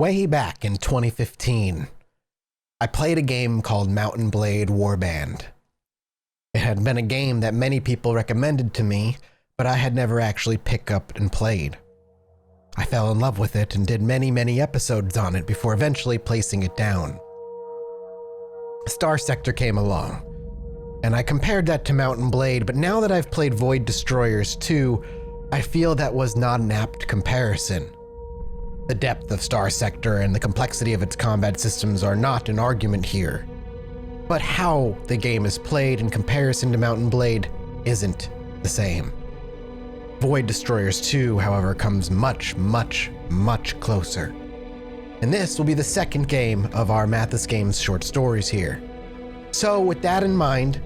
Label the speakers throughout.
Speaker 1: Way back in 2015, I played a game called Mountain Blade Warband. It had been a game that many people recommended to me, but I had never actually picked up and played. I fell in love with it and did many episodes on it before eventually placing it down. Star Sector came along, and I compared that to Mountain Blade, but now that I've played Void Destroyers 2, I feel that was not an apt comparison. The depth of Star Sector and the complexity of its combat systems are not an argument here. But how the game is played in comparison to Mountain Blade isn't the same. Void Destroyers 2, however, comes much closer. And this will be the second game of our Mathis Games short stories here. So with that in mind,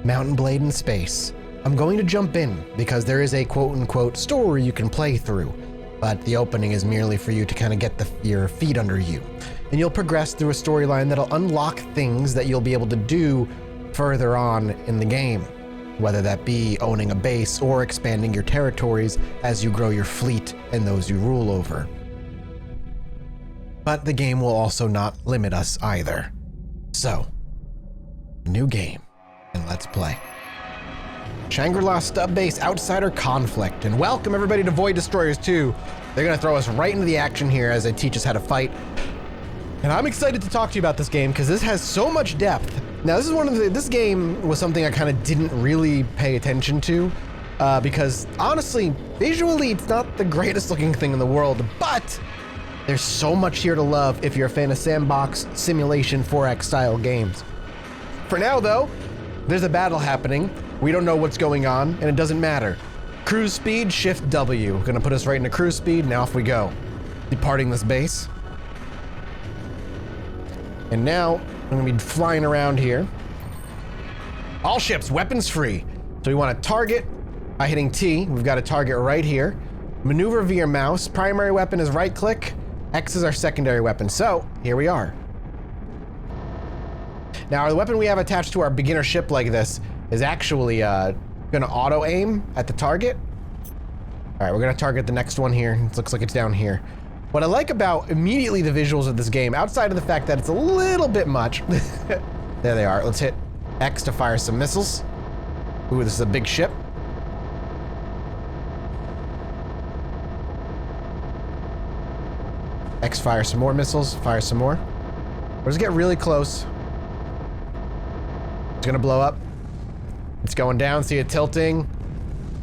Speaker 1: Mountain Blade in space, I'm going to jump in because there is a quote-unquote story you can play through. But the opening is merely for you to kind of get your feet under you. And you'll progress through a storyline that'll unlock things that you'll be able to do further on in the game, whether that be owning a base or expanding your territories as you grow your fleet and those you rule over. But the game will also not limit us either. So, new game, and let's play. Shangri-La Stub Base Outsider Conflict, and welcome everybody to Void Destroyers 2. They're gonna throw us right into the action here as they teach us how to fight. And I'm excited to talk to you about this game because this has so much depth. Now this game was something I kind of didn't really pay attention to because honestly, visually it's not the greatest looking thing in the world, but there's so much here to love if you're a fan of sandbox simulation 4X style games. For now though, there's a battle happening. We don't know what's going on, and it doesn't matter. Cruise speed, shift W. Gonna put us right into cruise speed, now off we go. Departing this base. And now, I'm gonna be flying around here. All ships, weapons free. So we wanna target by hitting T. We've got a target right here. Maneuver via mouse. Primary weapon is right click. X is our secondary weapon. So, here we are. Now, the weapon we have attached to our beginner ship like this is actually gonna auto aim at the target. All right, we're gonna target the next one here. It looks like it's down here. What I like about immediately the visuals of this game, outside of the fact that it's a little bit much, there they are. Let's hit X to fire some missiles. Ooh, this is a big ship. X fire some more missiles, fire some more. We're just getting really close. It's gonna blow up. It's going down, see it tilting.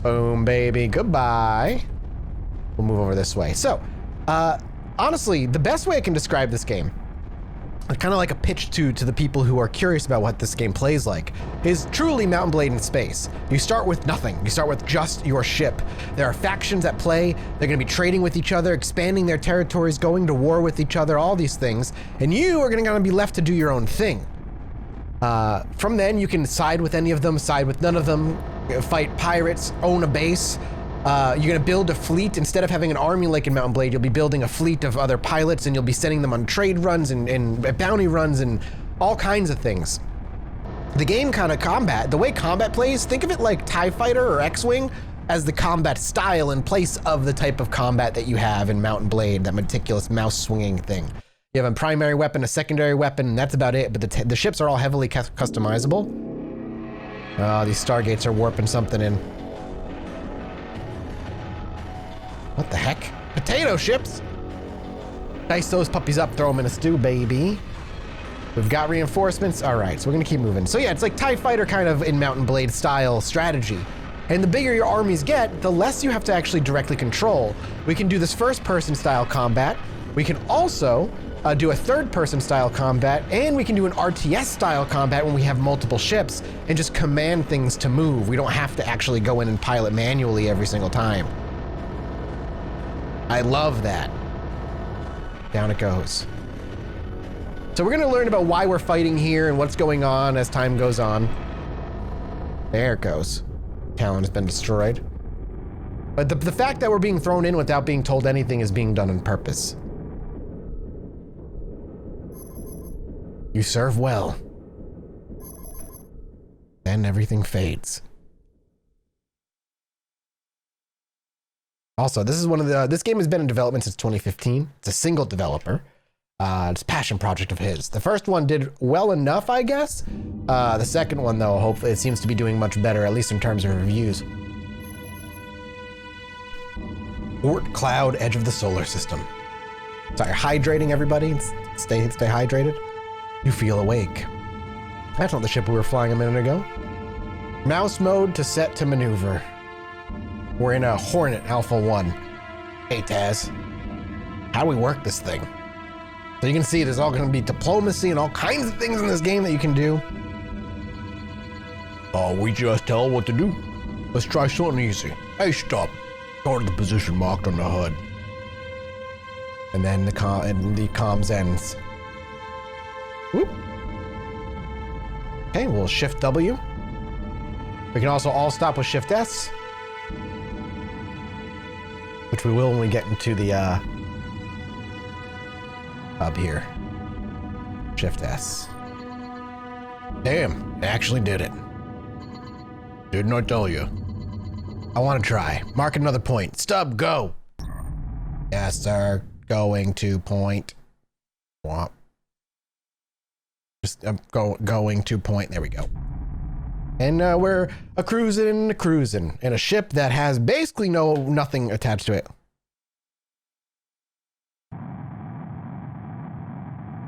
Speaker 1: Boom, baby, goodbye. We'll move over this way. So, honestly, the best way I can describe this game, kind of like a pitch to the people who are curious about what this game plays like, is truly Mountain Blade in space. You start with nothing. You start with just your ship. There are factions at play. They're gonna be trading with each other, expanding their territories, going to war with each other, all these things. And you are gonna be left to do your own thing. From then, you can side with any of them, side with none of them, fight pirates, own a base. You're gonna build a fleet. Instead of having an army like in Mountain Blade, you'll be building a fleet of other pilots and you'll be sending them on trade runs and bounty runs and all kinds of things. The game kind of combat, the way combat plays, think of it like TIE Fighter or X-Wing as the combat style in place of the type of combat that you have in Mountain Blade, that meticulous mouse swinging thing. You have a primary weapon, a secondary weapon, and that's about it, but the ships are all heavily customizable. Oh, these stargates are warping something in. What the heck? Potato ships? Dice those puppies up, throw them in a stew, baby. We've got reinforcements. All right, so we're gonna keep moving. So yeah, it's like TIE Fighter kind of in Mountain Blade style strategy. And the bigger your armies get, the less you have to actually directly control. We can do this first-person style combat. We can also do a third-person style combat, and we can do an RTS style combat when we have multiple ships and just command things to move. We don't have to actually go in and pilot manually every single time. I love that. Down it goes. So we're gonna learn about why we're fighting here and what's going on as time goes on. There it goes. Talon has been destroyed. But the fact that we're being thrown in without being told anything is being done on purpose. You serve well. Then everything fades. Also, this is this game has been in development since 2015. It's a single developer. It's a passion project of his. The first one did well enough, I guess. The second one, though, hopefully it seems to be doing much better, at least in terms of reviews. Oort cloud, edge of the solar system. Sorry, hydrating everybody. Stay hydrated. You feel awake. That's not the ship we were flying a minute ago. Mouse mode to set to maneuver. We're in a Hornet Alpha 1. Hey, Taz. How do we work this thing? So you can see there's all going to be diplomacy and all kinds of things in this game that you can do. Oh, we just tell what to do. Let's try something easy. Hey, stop. Go to the position marked on the HUD. And then the comms ends. Whoop. Okay, we'll shift W. We can also all stop with shift S. Which we will when we get into the hub here. Shift S. Damn, I actually did it. Didn't I tell you? I want to try. Mark another point. Stub, go. Yes, sir. Going to point. What? Just going to point. There we go. And we're cruising in a ship that has basically nothing attached to it.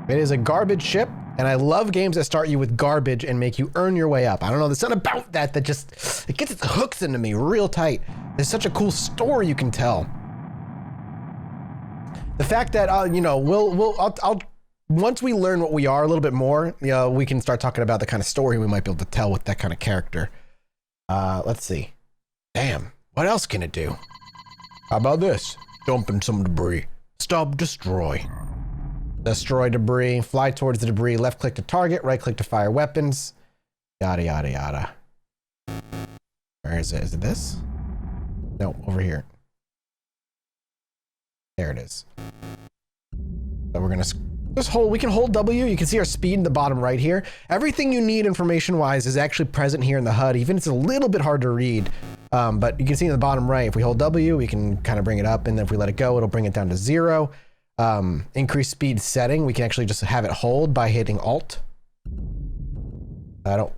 Speaker 1: It is a garbage ship, and I love games that start you with garbage and make you earn your way up. I don't know, there's something about that just, it gets its hooks into me real tight. There's such a cool story you can tell. The fact that, you know, I'll once we learn what we are a little bit more, you know, we can start talking about the kind of story we might be able to tell with that kind of character. Let's see. Damn, what else can it do? How about this? Dumping some debris. Stop, destroy. Destroy debris, fly towards the debris, left click to target, right click to fire weapons. Yada, yada, yada. Where is it? Is it this? No, over here. There it is. So we're gonna we can hold W. You can see our speed in the bottom right here. Everything you need information wise is actually present here in the HUD, even if it's a little bit hard to read. But you can see in the bottom right, if we hold W, we can kind of bring it up, and then if we let it go, it'll bring it down to 0. Increase speed setting, we can actually just have it hold by hitting Alt. Or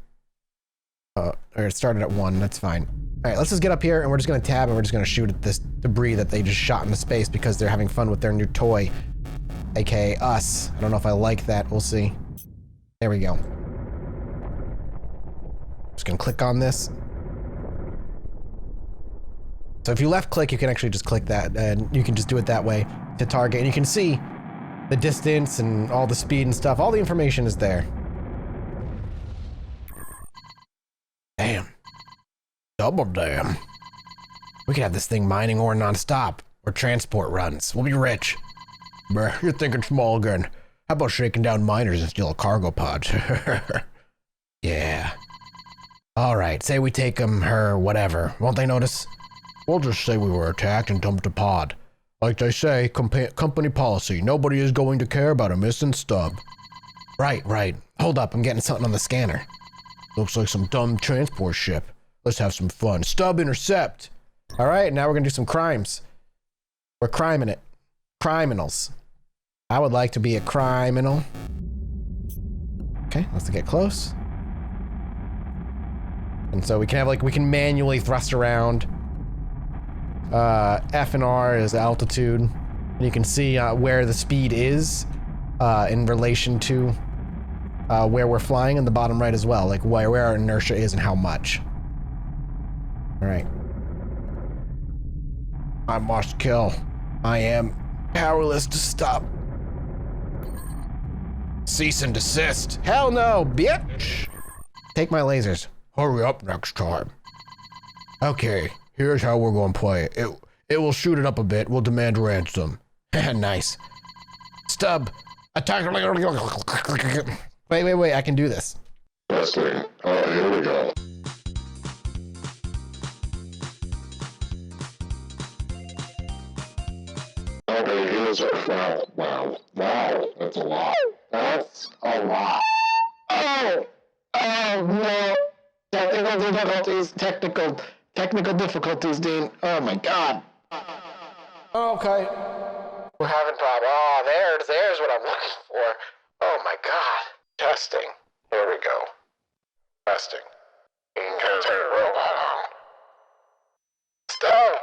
Speaker 1: it started at 1, that's fine. All right, let's just get up here and we're just gonna tab and we're just gonna shoot at this debris that they just shot into space because they're having fun with their new toy, aka us. I don't know if I like that, we'll see. There we go. Just gonna click on this. So if you left click, you can actually just click that and you can just do it that way to target, and you can see the distance and all the speed and stuff. All the information is there. Damn. Double damn. We could have this thing mining ore nonstop, or transport runs. We'll be rich. Bruh, you're thinking small again. How about shaking down miners and steal a cargo pod? Yeah. All right, say we take them, her, whatever. Won't they notice? We'll just say we were attacked and dumped a pod. Like they say, company policy. Nobody is going to care about a missing stub. Right. Hold up, I'm getting something on the scanner. Looks like some dumb transport ship. Let's have some fun. Stub intercept. All right, now we're gonna do some crimes. We're criming it. Criminals. I would like to be a criminal. Okay, let's get close. And so we can have we can manually thrust around. F and R is altitude. And you can see where the speed is in relation to where we're flying in the bottom right as well, like where our inertia is and how much. All right. I must kill. I am powerless to stop. Cease and desist. Hell no, bitch. Take my lasers. Hurry up next time. Okay, here's how we're going to play it. It will shoot it up a bit. We'll demand ransom. Nice. Stub. Attack. Wait. I can do this.
Speaker 2: Testing. Here we go. Okay, here's our wow. That's a lot. That's a lot. Oh no. Technical difficulties, Dean. Oh my God.
Speaker 1: Okay. We're having problems. Oh, there's what
Speaker 2: I'm looking for. Oh my god. Testing. Here we go. Testing. You can turn a robot on. Stop!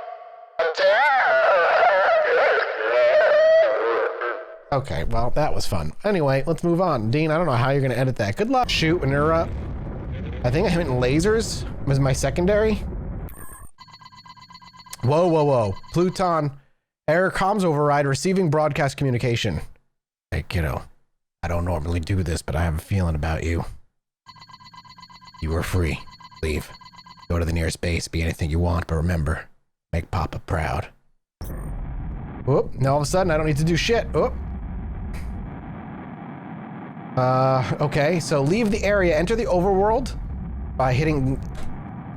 Speaker 1: Okay, well, that was fun. Anyway, let's move on. Dean, I don't know how you're gonna edit that. Good luck. Shoot, interrupt. I think I hit lasers was my secondary. Whoa, whoa, whoa. Pluton. Error comms override receiving broadcast communication. Hey, kiddo. I don't normally do this, but I have a feeling about you. You are free. Leave. Go to the nearest base, be anything you want, but remember, make Papa proud. Whoop, now all of a sudden I don't need to do shit. Whoop. Okay, so leave the area, enter the overworld by hitting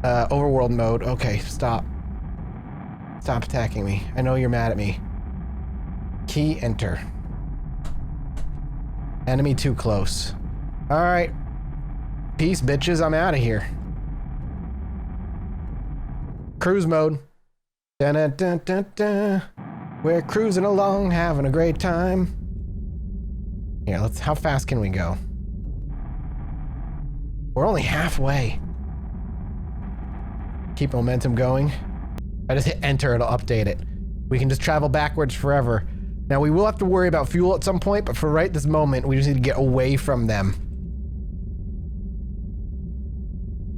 Speaker 1: overworld mode. Okay, stop. Stop attacking me. I know you're mad at me. Key enter. Enemy too close. All right. Peace, bitches. I'm out of here. Cruise mode. Dun, dun, dun, dun, dun. We're cruising along, having a great time. Here, let's. How fast can we go? We're only halfway. Keep momentum going. I just hit enter, it'll update it. We can just travel backwards forever. Now we will have to worry about fuel at some point, but for right this moment, we just need to get away from them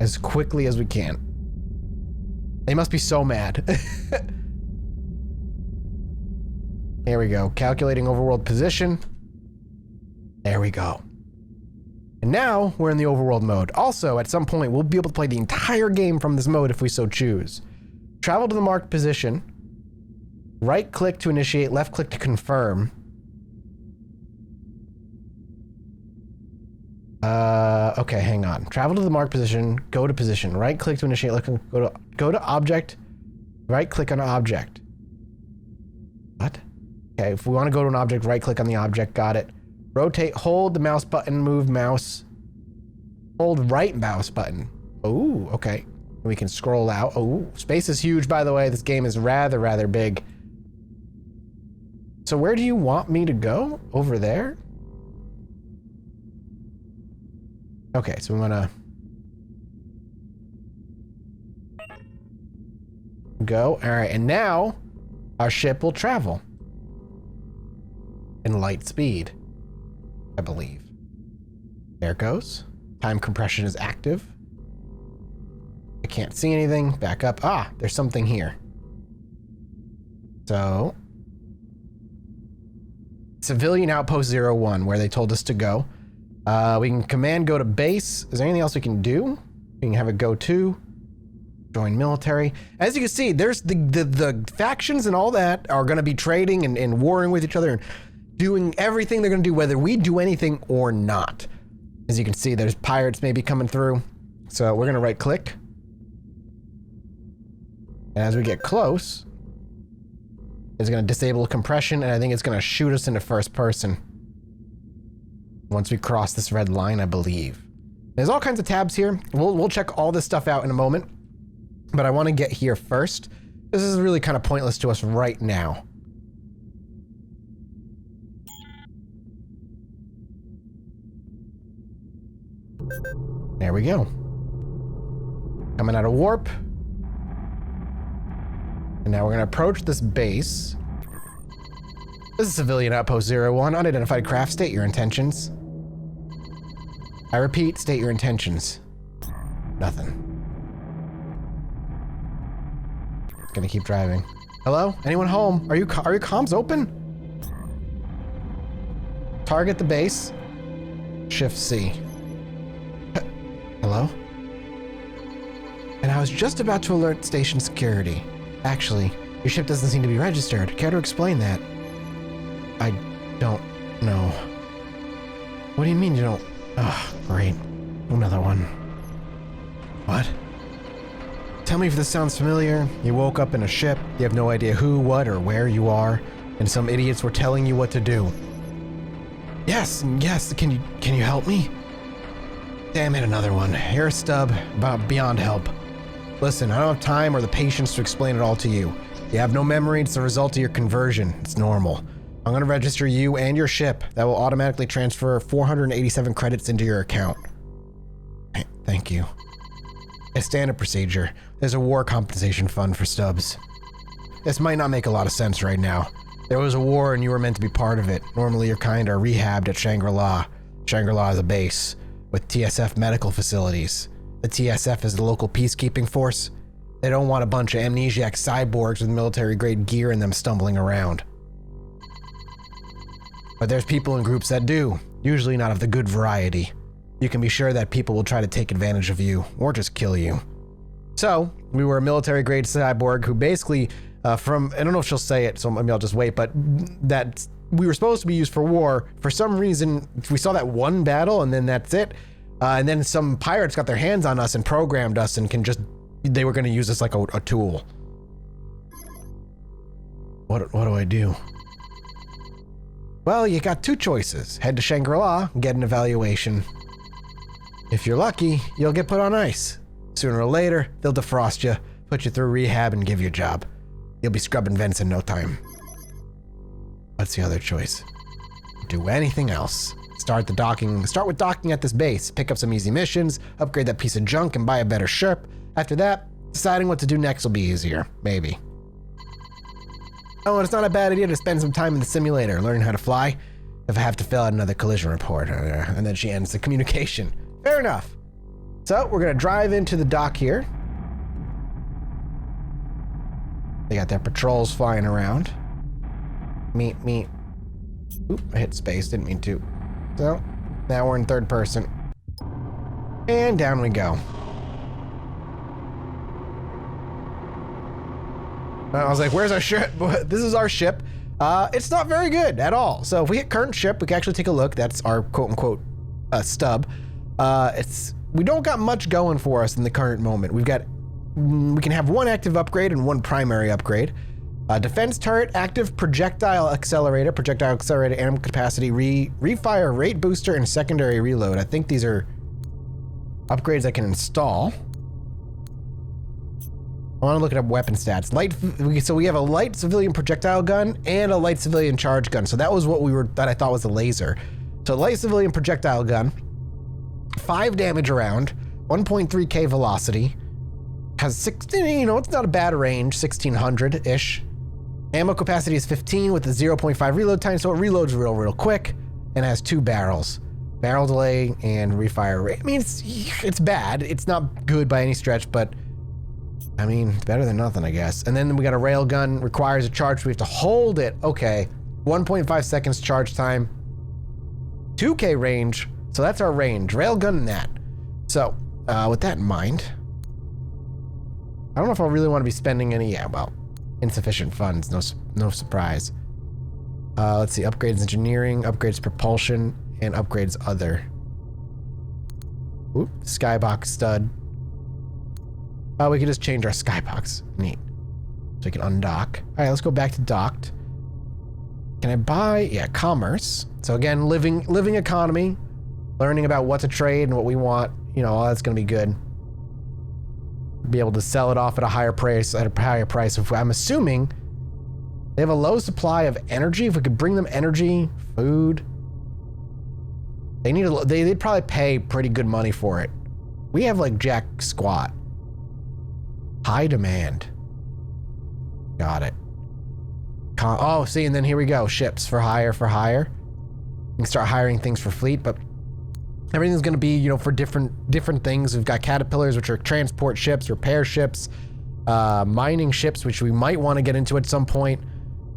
Speaker 1: as quickly as we can. They must be so mad. Here we go. Calculating overworld position. There we go. And now we're in the overworld mode. Also, at some point, we'll be able to play the entire game from this mode if we so choose. Travel to the marked position. Right click to initiate, left click to confirm. Okay, hang on. Travel to the marked position, go to position, right click to initiate, go to object, right click on object. What? Okay, if we want to go to an object, right click on the object, got it. Rotate, hold the mouse button, move mouse. Hold right mouse button. Oh, okay. We can scroll out. Oh, space is huge, by the way. This game is rather big. So where do you want me to go? Over there? Okay, so we want to go. All right, and now our ship will travel in light speed, I believe. There it goes. Time compression is active. I can't see anything. Back up. Ah, there's something here. So, Civilian Outpost 01, where they told us to go. We can command go to base. Is there anything else we can do? We can have it go to. Join military. As you can see, there's the factions and all that are going to be trading and warring with each other and doing everything they're going to do, whether we do anything or not. As you can see, there's pirates maybe coming through. So we're going to right click. And as we get close, it's going to disable compression, and I think it's going to shoot us into first person. Once we cross this red line, I believe. There's all kinds of tabs here. We'll check all this stuff out in a moment. But I want to get here first. This is really kind of pointless to us right now. There we go. Coming out of warp. And now we're going to approach this base. This is Civilian Outpost 01. Unidentified craft. State your intentions. I repeat, state your intentions. Nothing. Gonna keep driving. Hello? Anyone home? Are your comms open? Target the base. Shift C. Hello? And I was just about to alert station security. Actually, your ship doesn't seem to be registered. Care to explain that? I don't know. What do you mean you don't? Oh, great. Another one. What? Tell me if this sounds familiar. You woke up in a ship, you have no idea who, what, or where you are, and some idiots were telling you what to do. Yes, can you help me? Damn it, another one. You're a stub, beyond help. Listen, I don't have time or the patience to explain it all to you. You have no memory, it's the result of your conversion. It's normal. I'm going to register you and your ship. That will automatically transfer 487 credits into your account. Thank you. A standard procedure. There's a war compensation fund for stubs. This might not make a lot of sense right now. There was a war and you were meant to be part of it. Normally your kind are rehabbed at Shangri-La. Shangri-La is a base with TSF medical facilities. The TSF is the local peacekeeping force. They don't want a bunch of amnesiac cyborgs with military-grade gear in them stumbling around. But there's people in groups that do, usually not of the good variety. You can be sure that people will try to take advantage of you, or just kill you. So, we were a military-grade cyborg who basically, I don't know if she'll say it, so maybe I'll just wait, but that we were supposed to be used for war. For some reason, we saw that one battle, and then that's it. And then some pirates got their hands on us and programmed us and they were going to use us like a tool. What do I do? Well, you got two choices. Head to Shangri-La and get an evaluation. If you're lucky, you'll get put on ice. Sooner or later, they'll defrost you, put you through rehab, and give you a job. You'll be scrubbing vents in no time. What's the other choice? Do anything else. Start with docking at this base, pick up some easy missions, upgrade that piece of junk, and buy a better ship. After that, deciding what to do next will be easier. Maybe. Oh, and it's not a bad idea to spend some time in the simulator, learning how to fly, if I have to fill out another collision report. And then she ends the communication. Fair enough. So, we're gonna drive into the dock here. They got their patrols flying around. Meet. Oop, I hit space, didn't mean to. So, now we're in third person. And down we go. I was like, where's our ship? This is our ship. It's not very good at all. So if we hit current ship, we can actually take a look. That's our quote-unquote stub. We don't got much going for us in the current moment. We can have one active upgrade and one primary upgrade. Defense turret, active projectile accelerator, animal capacity, refire rate booster, and secondary reload. I think these are upgrades I can install. I want to look at weapon stats. So we have a light civilian projectile gun and a light civilian charge gun. So that was that I thought was a laser. So light civilian projectile gun, 5 damage around, 1.3k velocity, has 16, it's not a bad range, 1600-ish. Ammo capacity is 15 with a 0.5 reload time, so it reloads real quick, and has 2 barrels. Barrel delay and refire rate. I mean, it's bad. It's not good by any stretch, but I mean, it's better than nothing, I guess. And then we got a rail gun, requires a charge, so we have to hold it. Okay, 1.5 seconds charge time, 2k range, so that's our range. Rail gun and that. So, with that in mind, I don't know if I really want to be spending any, insufficient funds, no surprise. Let's see, upgrades engineering, upgrades propulsion, and upgrades other. Oop, skybox stud. We can just change our skybox. Neat. So we can undock. All right, let's go back to docked. Can I buy? Yeah, commerce. So again, living economy, learning about what to trade and what we want. All that's gonna be good. Be able to sell it off at a higher price. If I'm assuming they have a low supply of energy. If we could bring them energy, food, they'd probably pay pretty good money for it. We have like jack squat. High demand. Got it. See, and then here we go. Ships for hire. We can start hiring things for fleet, but everything's going to be, for different things. We've got caterpillars, which are transport ships, repair ships, mining ships, which we might want to get into at some point.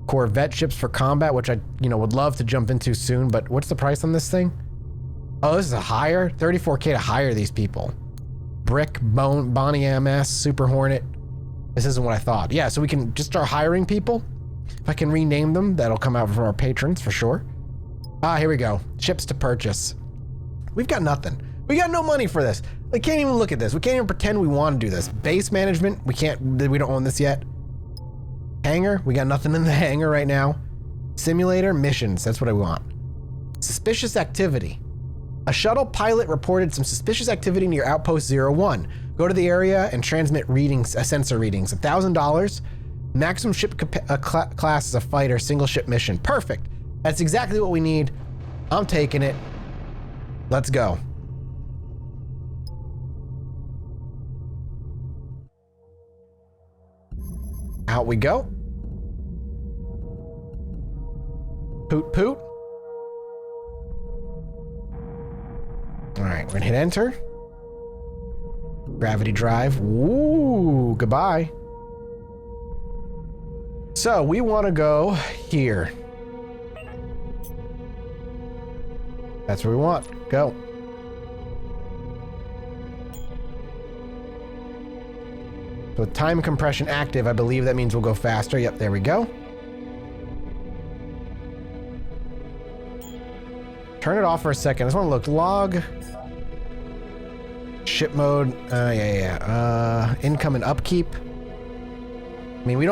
Speaker 1: Corvette ships for combat, which I, would love to jump into soon, but what's the price on this thing? Oh, this is a hire? 34k to hire these people. Brick, Bonnie MS, Super Hornet. This isn't what I thought. Yeah, so we can just start hiring people. If I can rename them, that'll come out for our patrons for sure. Here we go. Ships to purchase. We've got nothing. We got no money for this. We can't even look at this. We can't even pretend we want to do this. Base management, we don't own this yet. Hangar, we got nothing in the hangar right now. Simulator, missions, that's what I want. Suspicious activity. A shuttle pilot reported some suspicious activity near Outpost 01. Go to the area and transmit readings, sensor readings. $1,000. Maximum ship class is a fighter, single ship mission. Perfect. That's exactly what we need. I'm taking it. Let's go. Out we go. Poot poot. All right, we're gonna hit enter. Gravity drive. Woo, goodbye. So we want to go here. That's where we want. Go. So with time compression active, I believe that means we'll go faster. Yep, there we go. Turn it off for a second. I just want to look. Log. Ship mode. Income and upkeep. I mean, we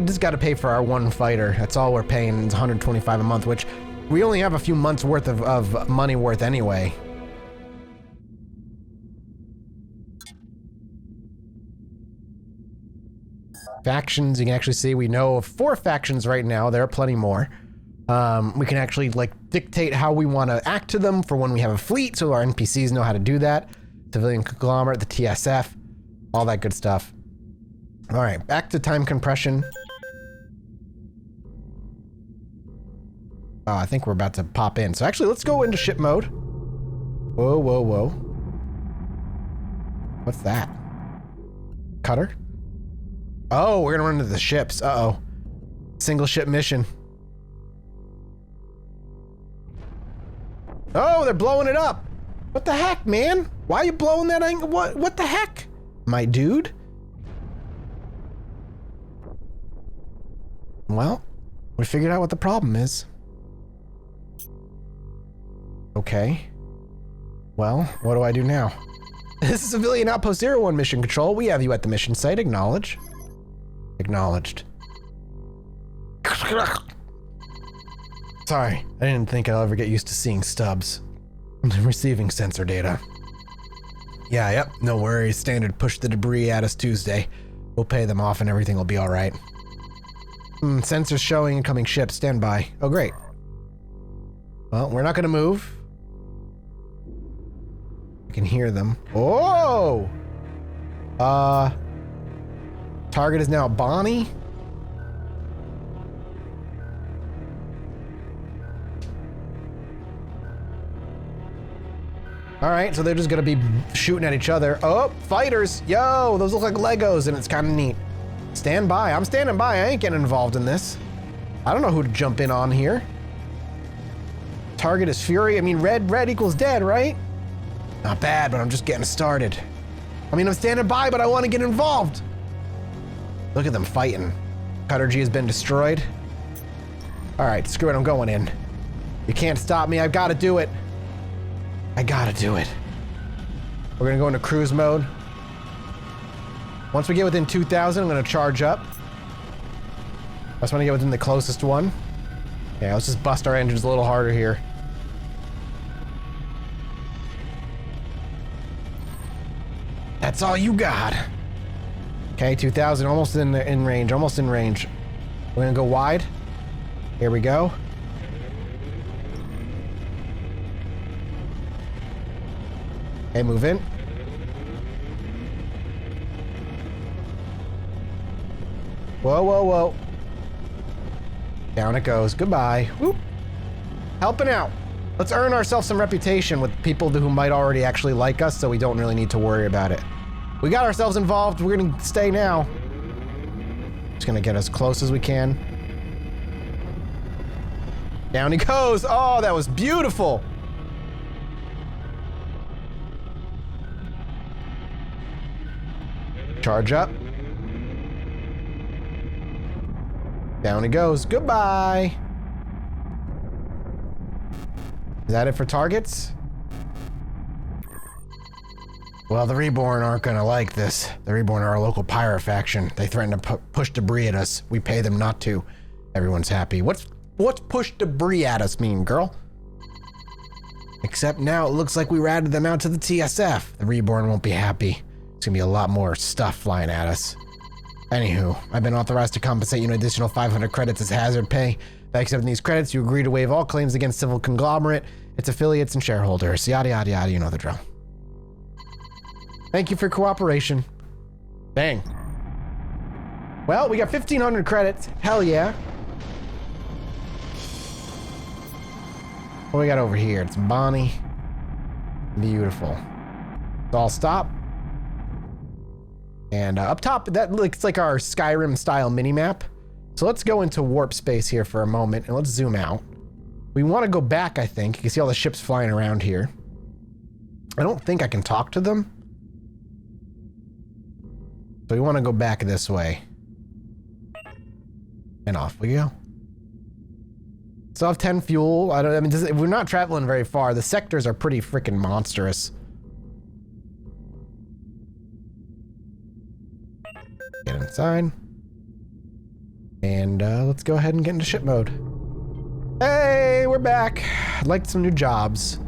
Speaker 1: just got to pay for our one fighter. That's all we're paying. It's 125 a month, which we only have a few months worth of money worth anyway. Factions, you can actually see we know of 4 factions right now. There are plenty more. We can actually like dictate how we want to act to them for when we have a fleet, so our NPCs know how to do that. Civilian conglomerate, the TSF, all that good stuff. All right, back to time compression. Oh, I think we're about to pop in. So actually, let's go into ship mode. Whoa, whoa, whoa. What's that? Cutter? Oh, we're gonna run into the ships. Uh-oh. Single ship mission. Oh, they're blowing it up. What the heck, man? Why are you blowing that angle? What the heck? My dude? Well, we figured out what the problem is. Okay. Well, what do I do now? This is Civilian Outpost 01 Mission Control. We have you at the mission site. Acknowledge. Acknowledged. Sorry, I didn't think I'll ever get used to seeing stubs. Receiving sensor data. Yeah, yep, no worries. Standard push the debris at us Tuesday. We'll pay them off and everything will be alright. Sensors showing incoming ships. Stand by. Oh, great. Well, we're not gonna move. I can hear them. Oh! Target is now Bonnie. Alright, so they're just gonna be shooting at each other. Oh, fighters! Yo, those look like Legos and it's kind of neat. Stand by. I'm standing by. I ain't getting involved in this. I don't know who to jump in on here. Target is Fury. I mean, red equals dead, right? Not bad, but I'm just getting started. I mean, I'm standing by, but I want to get involved. Look at them fighting. Cutter G has been destroyed. Alright, screw it. I'm going in. You can't stop me. I've got to do it. I gotta do it. We're gonna go into cruise mode. Once we get within 2,000, I'm gonna charge up. I just wanna get within the closest one. Yeah, let's just bust our engines a little harder here. That's all you got. Okay, 2,000, almost in range, almost in range. We're gonna go wide. Here we go. Okay, move in. Whoa, whoa, whoa. Down it goes. Goodbye. Whoop. Helping out. Let's earn ourselves some reputation with people who might already actually like us, so we don't really need to worry about it. We got ourselves involved. We're gonna stay now. Just gonna get as close as we can. Down he goes. Oh, that was beautiful. Charge up. Down he goes. Goodbye. Is that it for targets? Well, the Reborn aren't gonna like this. The Reborn are our local pirate faction. They threaten to push debris at us. We pay them not to. Everyone's happy. What's push debris at us mean, girl? Except now it looks like we ratted them out to the TSF. The Reborn won't be happy. It's gonna be a lot more stuff flying at us. Anywho, I've been authorized to compensate you an additional 500 credits as hazard pay. By accepting these credits, you agree to waive all claims against civil conglomerate, its affiliates, and shareholders. Yada, yada, yada, you know the drill. Thank you for cooperation. Dang. Well, we got 1,500 credits. Hell yeah. What do we got over here? It's Bonnie. Beautiful. So I'll stop. And up top, that looks like our Skyrim style minimap. So let's go into warp space here for a moment and let's zoom out. We want to go back, I think. You can see all the ships flying around here. I don't think I can talk to them. So we want to go back this way. And off we go. Still have 10 fuel. We're not traveling very far. The sectors are pretty freaking monstrous. Get inside. And let's go ahead and get into ship mode. Hey, we're back. I'd like some new jobs.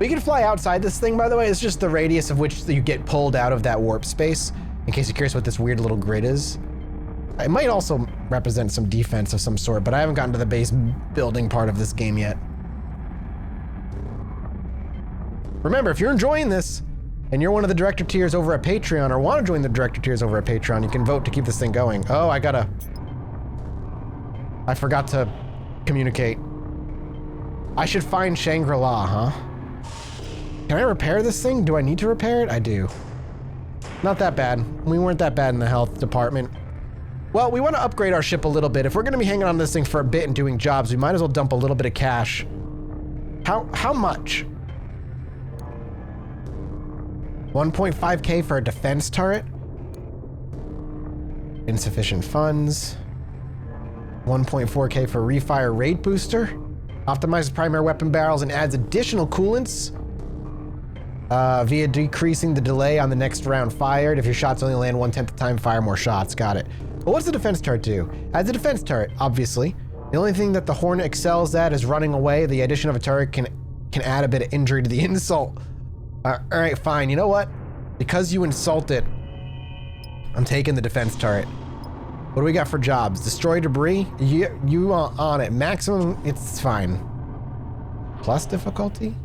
Speaker 1: We can fly outside this thing, by the way. It's just the radius of which you get pulled out of that warp space, in case you're curious what this weird little grid is. It might also represent some defense of some sort, but I haven't gotten to the base building part of this game yet. Remember, if you're enjoying this, and you're one of the director tiers over at Patreon, or want to join the director tiers over at Patreon, you can vote to keep this thing going. Oh, I forgot to communicate. I should find Shangri-La, huh? Can I repair this thing? Do I need to repair it? I do. Not that bad. We weren't that bad in the health department. Well, we want to upgrade our ship a little bit. If we're going to be hanging on this thing for a bit and doing jobs, we might as well dump a little bit of cash. How much? 1.5K for a defense turret? Insufficient funds. 1.4K for refire rate booster. Optimizes primary weapon barrels and adds additional coolants via decreasing the delay on the next round fired. If your shots only land 1/10 the time, fire more shots. Got it. But what's the defense turret do? Adds a defense turret, obviously. The only thing that the Hornet excels at is running away. The addition of a turret can add a bit of injury to the insult. Alright, fine. You know what? Because you insult it, I'm taking the defense turret. What do we got for jobs? Destroy debris? You on it. Maximum, it's fine. Plus difficulty?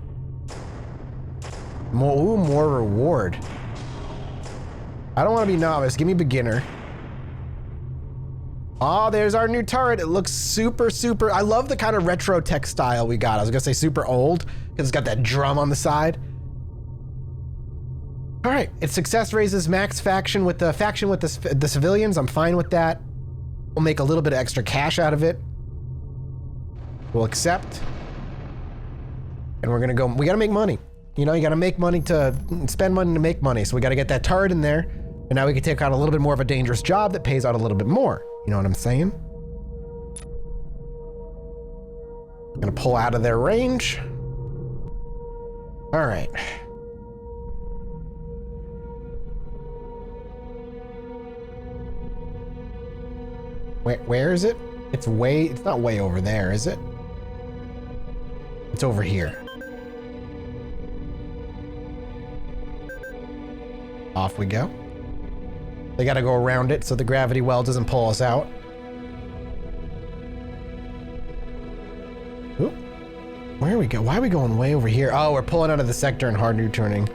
Speaker 1: More reward. I don't want to be novice. Give me beginner. Oh, there's our new turret. It looks super, super... I love the kind of retro tech style we got. I was going to say super old, because it's got that drum on the side. All right, its success raises max faction with the civilians. I'm fine with that. We'll make a little bit of extra cash out of it. We'll accept. And we're gonna go, we gotta make money. You know, you gotta make money to spend money to make money. So we gotta get that turret in there. And now we can take on a little bit more of a dangerous job that pays out a little bit more. You know what I'm saying? Gonna pull out of their range. All right. Where is it? It's not way over there, is it? It's over here. Off we go. They gotta go around it so the gravity well doesn't pull us out. Oop. Where are we go? Why are we going way over here? Oh, we're pulling out of the sector and hard U-turning.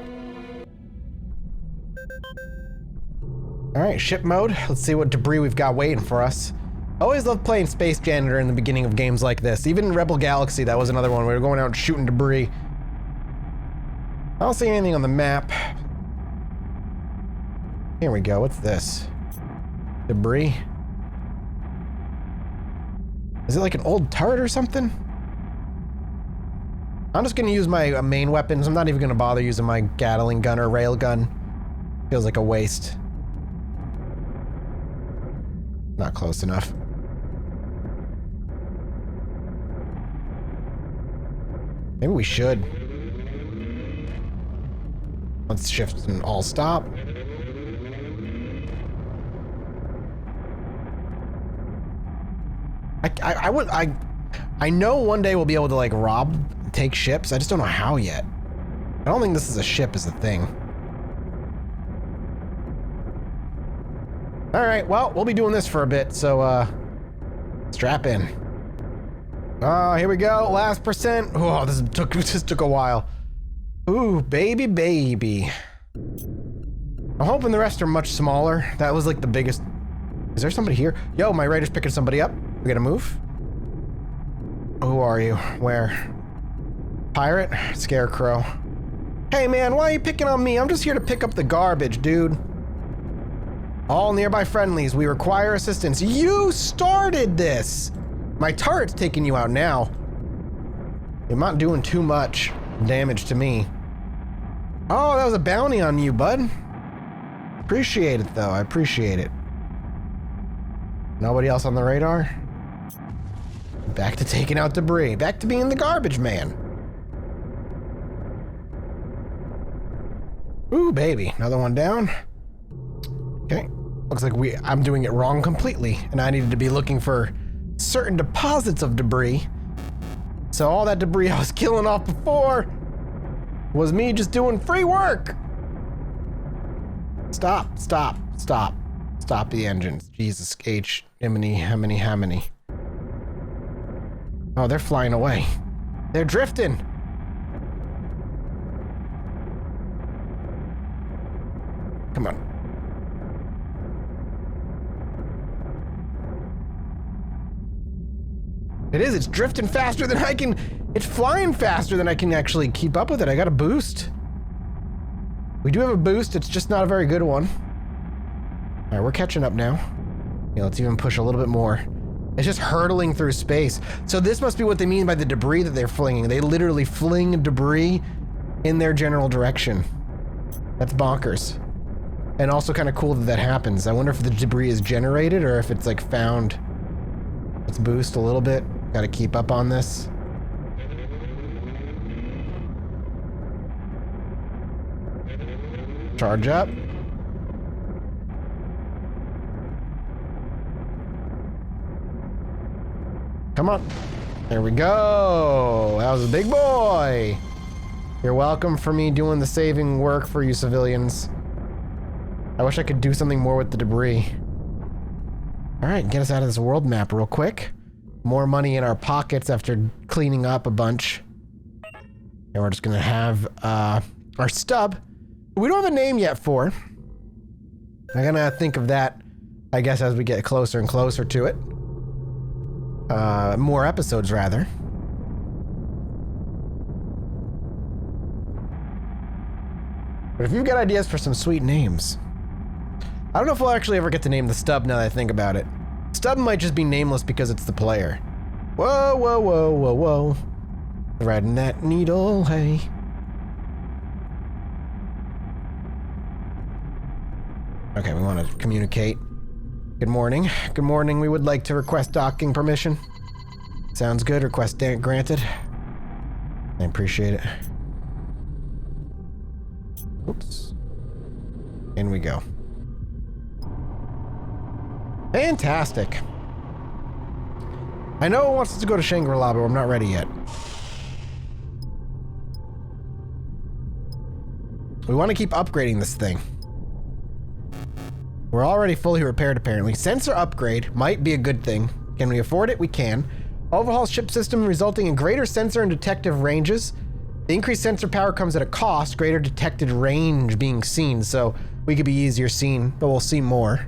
Speaker 1: All right, ship mode. Let's see what debris we've got waiting for us. I always love playing Space Janitor in the beginning of games like this. Even in Rebel Galaxy, that was another one. We were going out and shooting debris. I don't see anything on the map. Here we go. What's this? Debris. Is it like an old turret or something? I'm just gonna use my main weapons. I'm not even gonna bother using my Gatling gun or rail gun. Feels like a waste. Not close enough. Maybe we should. Let's shift and all stop. I know one day we'll be able to like take ships. I just don't know how yet. I don't think this is a ship is the thing. All right, well, we'll be doing this for a bit, so Strap in. Oh, here we go. Last percent. Oh, this took a while. Ooh, baby, baby. I'm hoping the rest are much smaller. That was like the biggest. Is there somebody here? Yo, my raider's picking somebody up. We gotta move. Who are you? Where? Pirate? Scarecrow. Hey man, why are you picking on me? I'm just here to pick up the garbage, dude. All nearby friendlies, we require assistance. You started this! My turret's taking you out now. You're not doing too much damage to me. Oh, that was a bounty on you, bud. Appreciate it, though. I appreciate it. Nobody else on the radar? Back to taking out debris. Back to being the garbage man. Ooh, baby. Another one down. Okay. Looks like I'm doing it wrong completely, and I needed to be looking for certain deposits of debris. So all that debris I was killing off before was me just doing free work. Stop, stop, stop. Stop the engines. Jesus H. How many? Oh, they're flying away. They're drifting. Come on. It is, it's drifting faster than I can, it's flying faster than I can actually keep up with it. I got a boost. We do have a boost, it's just not a very good one. All right, we're catching up now. Yeah, let's even push a little bit more. It's just hurtling through space. So this must be what they mean by the debris that they're flinging. They literally fling debris in their general direction. That's bonkers. And also kind of cool that that happens. I wonder if the debris is generated or if it's like found. Let's boost a little bit. Got to keep up on this. Charge up. Come on. There we go. That was a big boy. You're welcome for me doing the saving work for you civilians. I wish I could do something more with the debris. All right, get us out of this world map real quick. More money in our pockets after cleaning up a bunch. And we're just gonna have our stub. We don't have a name yet for. I'm gonna think of that, I guess, as we get closer and closer to it. More episodes, rather. But if you've got ideas for some sweet names. I don't know if we'll actually ever get to name the stub now that I think about it. Stub might just be nameless because it's the player. Whoa, whoa, whoa, whoa, whoa. Threading that needle, hey. Okay, we want to communicate. Good morning. Good morning. We would like to request docking permission. Sounds good. Request granted. I appreciate it. Oops. In we go. Fantastic. I know it wants us to go to Shangri-La, but I'm not ready yet. We want to keep upgrading this thing. We're already fully repaired, apparently. Sensor upgrade might be a good thing. Can we afford it? We can. Overhaul ship system resulting in greater sensor and detective ranges. The increased sensor power comes at a cost, greater detected range being seen, so we could be easier seen, but we'll see more.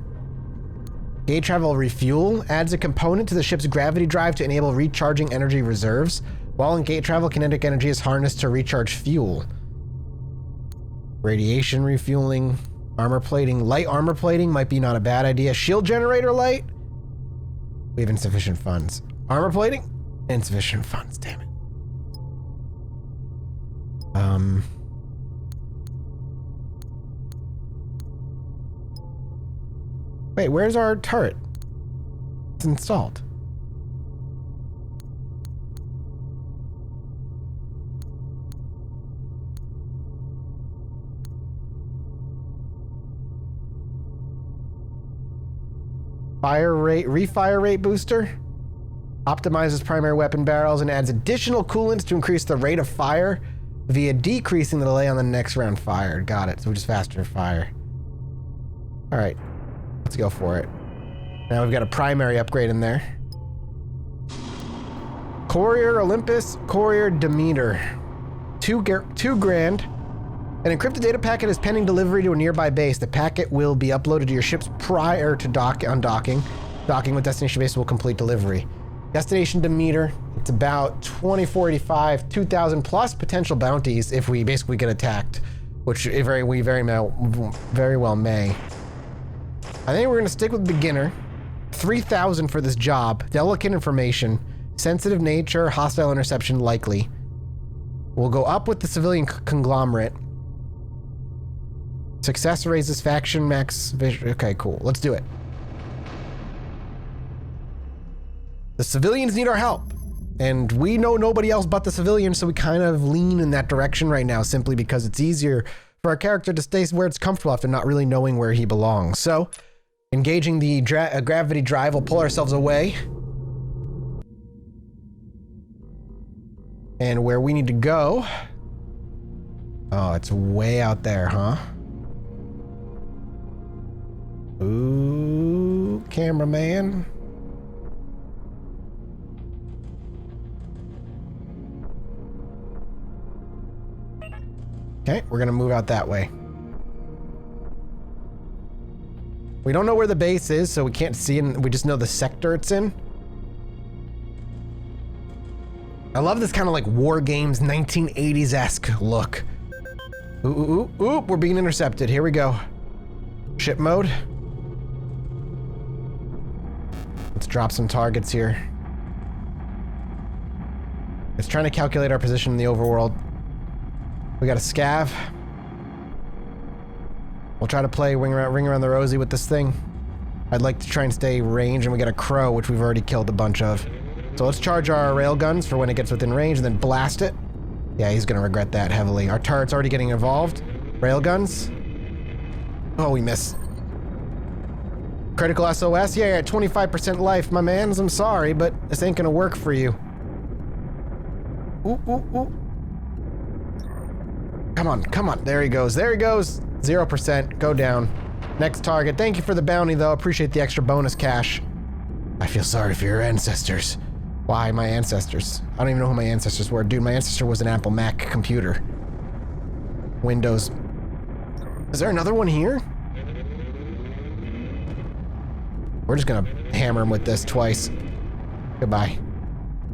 Speaker 1: Gate travel refuel adds a component to the ship's gravity drive to enable recharging energy reserves. While in gate travel, kinetic energy is harnessed to recharge fuel. Radiation refueling, armor plating. Light armor plating might be not a bad idea. Shield generator light? We have insufficient funds. Armor plating? Insufficient funds, damn it. Wait, where's our turret? It's installed. Fire rate, refire rate booster. Optimizes primary weapon barrels and adds additional coolants to increase the rate of fire via decreasing the delay on the next round fired. Got it. So we just faster fire. All right. Let's go for it. Now we've got a primary upgrade in there. Courier Olympus, Courier Demeter. $2 grand. An encrypted data packet is pending delivery to a nearby base. The packet will be uploaded to your ships prior to undocking. Docking with destination base will complete delivery. Destination Demeter. It's about 2485, 2,000 plus potential bounties if we basically get attacked, which we very well may. I think we're gonna stick with beginner. 3,000 for this job. Delicate information. Sensitive nature. Hostile interception likely. We'll go up with the civilian conglomerate. Success raises faction max vision. Okay, cool. Let's do it. The civilians need our help. And we know nobody else but the civilians, so we kind of lean in that direction right now simply because it's easier for our character to stay where it's comfortable after not really knowing where he belongs. So, engaging the gravity drive, we'll pull ourselves away. And where we need to go... Oh, it's way out there, huh? Ooh, cameraman. Okay, we're gonna move out that way. We don't know where the base is, so we can't see it. We just know the sector it's in. I love this kind of like War Games 1980s-esque look. Ooh, ooh, ooh, ooh, we're being intercepted. Here we go. Ship mode. Let's drop some targets here. It's trying to calculate our position in the overworld. We got a scav. We'll try to play ring around the rosy with this thing. I'd like to try and stay range, and we got a crow, which we've already killed a bunch of. So let's charge our railguns for when it gets within range, and then blast it. Yeah, he's gonna regret that heavily. Our turret's already getting involved. Railguns. Oh, we miss. Critical SOS? Yeah, you're at 25% life, my mans. I'm sorry, but this ain't gonna work for you. Ooh, ooh, ooh. Come on, come on. There he goes. There he goes. 0%. Go down. Next target. Thank you for the bounty, though. Appreciate the extra bonus cash. I feel sorry for your ancestors. Why my ancestors? I don't even know who my ancestors were. Dude, my ancestor was an Apple Mac computer. Windows. Is there another one here? We're just gonna hammer him with this twice. Goodbye.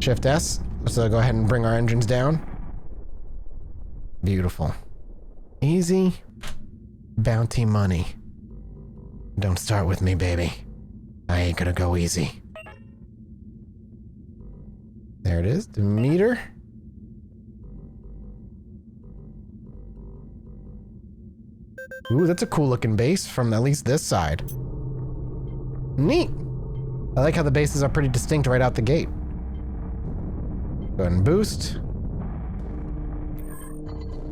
Speaker 1: Shift S. Let's go ahead and bring our engines down. Beautiful. Easy. Bounty money. Don't start with me, baby. I ain't gonna go easy. There it is, Demeter. Ooh, that's a cool looking base from at least this side. Neat. I like how the bases are pretty distinct right out the gate. Go ahead and boost.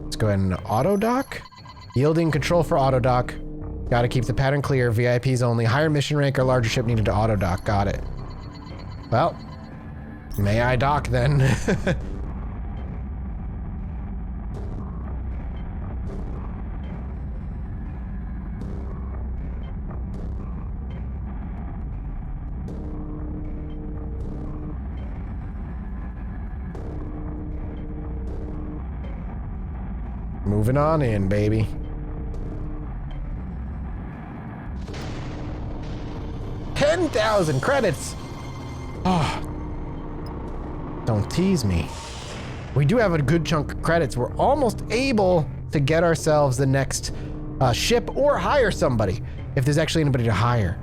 Speaker 1: Let's go ahead and auto dock. Yielding control for auto dock. Gotta keep the pattern clear. VIPs only. Higher mission rank or larger ship needed to auto dock. Got it. Well, may I dock then? Moving on in, baby. $10,000 credits. Oh, don't tease me. We do have a good chunk of credits. We're almost able to get ourselves the next ship or hire somebody, if there's actually anybody to hire.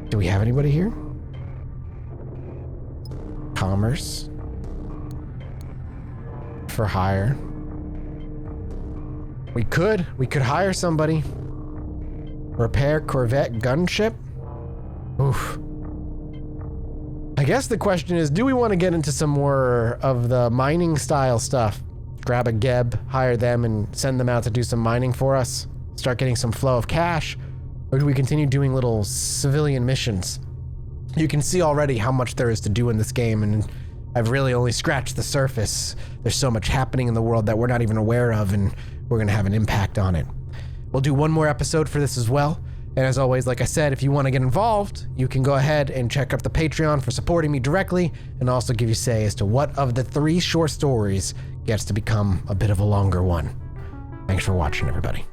Speaker 1: Do we have anybody here? Commerce. For hire. We could hire somebody. Repair Corvette gunship? Oof. I guess the question is, do we want to get into some more of the mining style stuff? Grab a Geb, hire them, and send them out to do some mining for us? Start getting some flow of cash? Or do we continue doing little civilian missions? You can see already how much there is to do in this game, and I've really only scratched the surface. There's so much happening in the world that we're not even aware of, and we're gonna have an impact on it. We'll do one more episode for this as well, And as always, like I said, if you want to get involved, you can go ahead and check up the Patreon for supporting me directly, and also give you say as to what of the 3 short stories gets to become a bit of a longer one. Thanks for watching, everybody.